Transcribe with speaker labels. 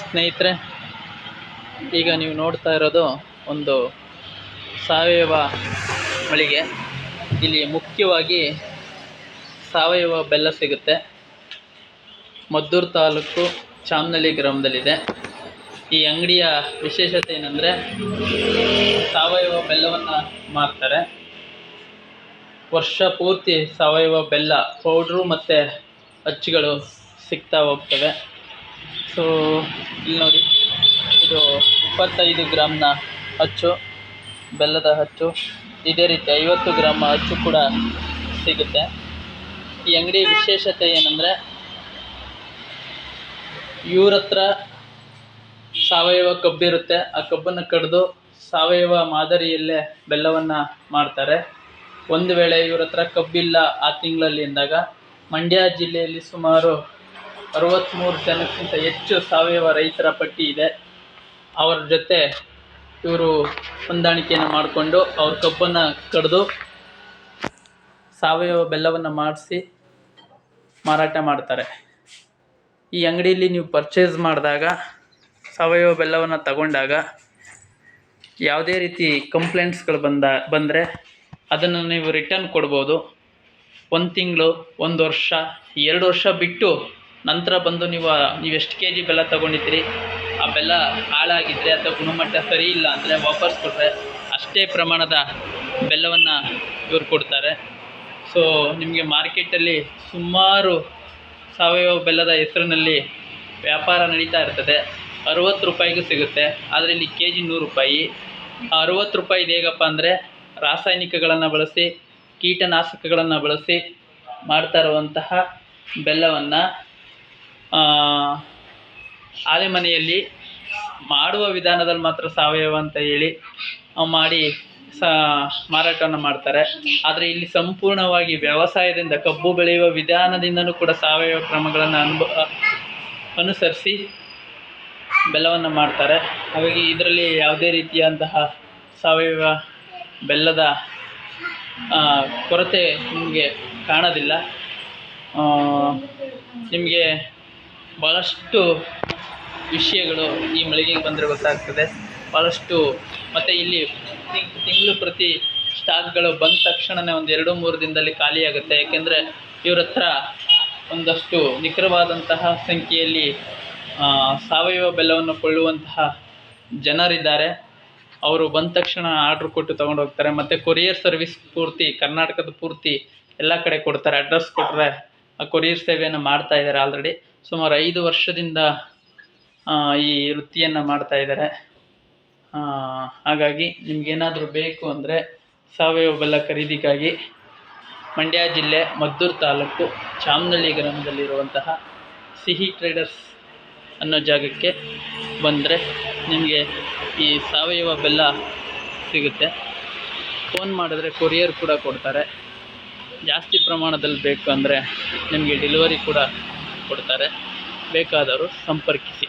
Speaker 1: ಸ್ನೇಹಿತರೆ, ಈಗ ನೀವು ನೋಡ್ತಾ ಇರೋದು ಒಂದು ಸಾವಯವ ಮಳಿಗೆ. ಇಲ್ಲಿ ಮುಖ್ಯವಾಗಿ ಸಾವಯವ ಬೆಲ್ಲ ಸಿಗುತ್ತೆ. ಮದ್ದೂರು ತಾಲೂಕು ಚಾಮನಹಳ್ಳಿ ಗ್ರಾಮದಲ್ಲಿದೆ. ಈ ಅಂಗಡಿಯ ವಿಶೇಷತೆ ಏನಂದರೆ ಸಾವಯವ ಬೆಲ್ಲವನ್ನು ಮಾರ್ತಾರೆ. ವರ್ಷ ಪೂರ್ತಿ ಸಾವಯವ ಬೆಲ್ಲ ಪೌಡ್ರು ಮತ್ತು ಅಚ್ಚುಗಳು ಸಿಗ್ತಾ ಹೋಗ್ತವೆ. ಸೊ ಇಲ್ಲಿ ನೋಡಿ, ಇದು 25 ಗ್ರಾಮ್ನ ಅಚ್ಚು, ಬೆಲ್ಲದ ಅಚ್ಚು. ಇದೇ ರೀತಿ 50 ಗ್ರಾಮ್ ಅಚ್ಚು ಕೂಡ ಸಿಗುತ್ತೆ. ಈ ಅಂಗಡಿ ವಿಶೇಷತೆ ಏನಂದರೆ ಇವ್ರ ಹತ್ರ ಸಾವಯವ ಕಬ್ಬಿರುತ್ತೆ. ಆ ಕಬ್ಬನ್ನು ಕಡಿದು ಸಾವಯವ ಮಾದರಿಯಲ್ಲೇ ಬೆಲ್ಲವನ್ನು ಮಾಡ್ತಾರೆ. ಒಂದು ವೇಳೆ ಇವ್ರ ಹತ್ರ ಕಬ್ಬಿಲ್ಲ ಆ ತಿಂಗಳಲ್ಲಿ ಅಂದಾಗ ಮಂಡ್ಯ ಜಿಲ್ಲೆಯಲ್ಲಿ ಸುಮಾರು 63 ಜನಕ್ಕಿಂತ ಹೆಚ್ಚು ಸಾವಯವ ರೈತರ ಪಟ್ಟಿ ಇದೆ. ಅವರ ಜೊತೆ ಇವರು ಹೊಂದಾಣಿಕೆಯನ್ನು ಮಾಡಿಕೊಂಡು ಅವ್ರ ಕಬ್ಬನ್ನು ಕಡಿದು ಸಾವಯವ ಬೆಲ್ಲವನ್ನು ಮಾಡಿಸಿ ಮಾರಾಟ ಮಾಡ್ತಾರೆ. ಈ ಅಂಗಡಿಯಲ್ಲಿ ನೀವು ಪರ್ಚೇಸ್ ಮಾಡಿದಾಗ, ಸಾವಯವ ಬೆಲ್ಲವನ್ನು ತಗೊಂಡಾಗ ಯಾವುದೇ ರೀತಿ ಕಂಪ್ಲೇಂಟ್ಸ್ಗಳು ಬಂದರೆ ಅದನ್ನು ನೀವು ರಿಟರ್ನ್ ಕೊಡ್ಬೋದು. 1 ತಿಂಗಳು, 1 ವರ್ಷ, 2 ವರ್ಷ ಬಿಟ್ಟು ನಂತರ ಬಂದು ನೀವು ಎಷ್ಟು kg ಬೆಲ್ಲ ತೊಗೊಂಡಿದ್ದೀರಿ, ಆ ಬೆಲ್ಲ ಹಾಳಾಗಿದ್ದರೆ ಅಥವಾ ಗುಣಮಟ್ಟ ಸರಿ ಇಲ್ಲ ಅಂದರೆ ವಾಪಸ್ ಕೊಟ್ಟರೆ ಅಷ್ಟೇ ಪ್ರಮಾಣದ ಬೆಲ್ಲವನ್ನು ಇವರು ಕೊಡ್ತಾರೆ. ಸೊ ನಿಮಗೆ ಮಾರ್ಕೆಟಲ್ಲಿ ಸುಮಾರು ಸಾವಯವ ಬೆಲ್ಲದ ಹೆಸರಿನಲ್ಲಿ ವ್ಯಾಪಾರ ನಡೀತಾ ಇರ್ತದೆ. 60 ರೂಪಾಯಿಗೂ ಸಿಗುತ್ತೆ, ಆದರೆ ಇಲ್ಲಿ kg 100 ರೂಪಾಯಿ. 60 ರೂಪಾಯಿದು ಹೇಗಪ್ಪ ಅಂದರೆ ರಾಸಾಯನಿಕಗಳನ್ನು ಬಳಸಿ, ಕೀಟನಾಶಕಗಳನ್ನು ಬಳಸಿ ಮಾಡ್ತಾ ಇರುವಂತಹ ಬೆಲ್ಲವನ್ನು ಆಲೆಮನೆಯಲ್ಲಿ ಮಾಡುವ ವಿಧಾನದಲ್ಲಿ ಮಾತ್ರ ಸಾವಯವ ಅಂತ ಹೇಳಿ ಮಾಡಿ ಮಾರಾಟವನ್ನು ಮಾಡ್ತಾರೆ. ಆದರೆ ಇಲ್ಲಿ ಸಂಪೂರ್ಣವಾಗಿ ವ್ಯವಸಾಯದಿಂದ, ಕಬ್ಬು ಬೆಳೆಯುವ ವಿಧಾನದಿಂದನೂ ಕೂಡ ಸಾವಯವ ಕ್ರಮಗಳನ್ನು ಅನುಸರಿಸಿ ಬೆಲ್ಲವನ್ನು ಮಾಡ್ತಾರೆ. ಹಾಗಾಗಿ ಇದರಲ್ಲಿ ಯಾವುದೇ ರೀತಿಯಾದಂತಹ ಸಾವಯವ ಬೆಲ್ಲದ ಕೊರತೆ ನಿಮಗೆ ಕಾಣೋದಿಲ್ಲ. ನಿಮಗೆ ಭಾಳಷ್ಟು ವಿಷಯಗಳು ಈ ಮಳಿಗೆಗೆ ಬಂದರೆ ಗೊತ್ತಾಗ್ತದೆ. ಭಾಳಷ್ಟು ಮತ್ತು ಇಲ್ಲಿ ತಿಂಗಳು ಪ್ರತಿ ಸ್ಟಾಕ್ಗಳು ಬಂದ ತಕ್ಷಣವೇ ಒಂದು 2-3 ದಿನದಲ್ಲಿ ಖಾಲಿಯಾಗುತ್ತೆ. ಏಕೆಂದರೆ ಇವ್ರ ಹತ್ರ ಒಂದಷ್ಟು ನಿಖರವಾದಂತಹ ಸಂಖ್ಯೆಯಲ್ಲಿ ಸಾವಯವ ಬೆಲ್ಲವನ್ನು ಕೊಳ್ಳುವಂತಹ ಜನರಿದ್ದಾರೆ. ಅವರು ಬಂದ ತಕ್ಷಣ ಆರ್ಡ್ರ್ ಕೊಟ್ಟು ತೊಗೊಂಡು ಹೋಗ್ತಾರೆ. ಮತ್ತು ಕೊರಿಯರ್ ಸರ್ವಿಸ್ ಪೂರ್ತಿ ಕರ್ನಾಟಕದ ಪೂರ್ತಿ ಎಲ್ಲ ಕಡೆ ಕೊಡ್ತಾರೆ. ಅಡ್ರೆಸ್ ಕೊಟ್ಟರೆ ಆ ಕೊರಿಯರ್ ಸೇವೆಯನ್ನು ಮಾಡ್ತಾ ಇದ್ದಾರೆ. ಆಲ್ರೆಡಿ ಸುಮಾರು 5 ವರ್ಷದಿಂದ ಈ ವೃತ್ತಿಯನ್ನು ಮಾಡ್ತಾ ಇದ್ದಾರೆ. ಹಾಗಾಗಿ ನಿಮಗೇನಾದರೂ ಬೇಕು ಅಂದರೆ ಸಾವಯವ ಬೆಲ್ಲ ಖರೀದಿಗಾಗಿ ಮಂಡ್ಯ ಜಿಲ್ಲೆ ಮದ್ದೂರು ತಾಲೂಕು ಚಾಮನಹಳ್ಳಿ ಗ್ರಾಮದಲ್ಲಿರುವಂತಹ ಸಿಹಿ ಟ್ರೇಡರ್ಸ್ ಅನ್ನೋ ಜಾಗಕ್ಕೆ ಬಂದರೆ ನಿಮಗೆ ಈ ಸಾವಯವ ಬೆಲ್ಲ ಸಿಗುತ್ತೆ. ಫೋನ್ ಮಾಡಿದ್ರೆ ಕೊರಿಯರ್ ಕೂಡ ಕೊಡ್ತಾರೆ. ಜಾಸ್ತಿ ಪ್ರಮಾಣದಲ್ಲಿ ಬೇಕು ಅಂದರೆ ನಿಮಗೆ ಡೆಲಿವರಿ ಕೂಡ ಕೊಡ್ತಾರೆ. ಬೇಕಾದವರು ಸಂಪರ್ಕಿಸಿ.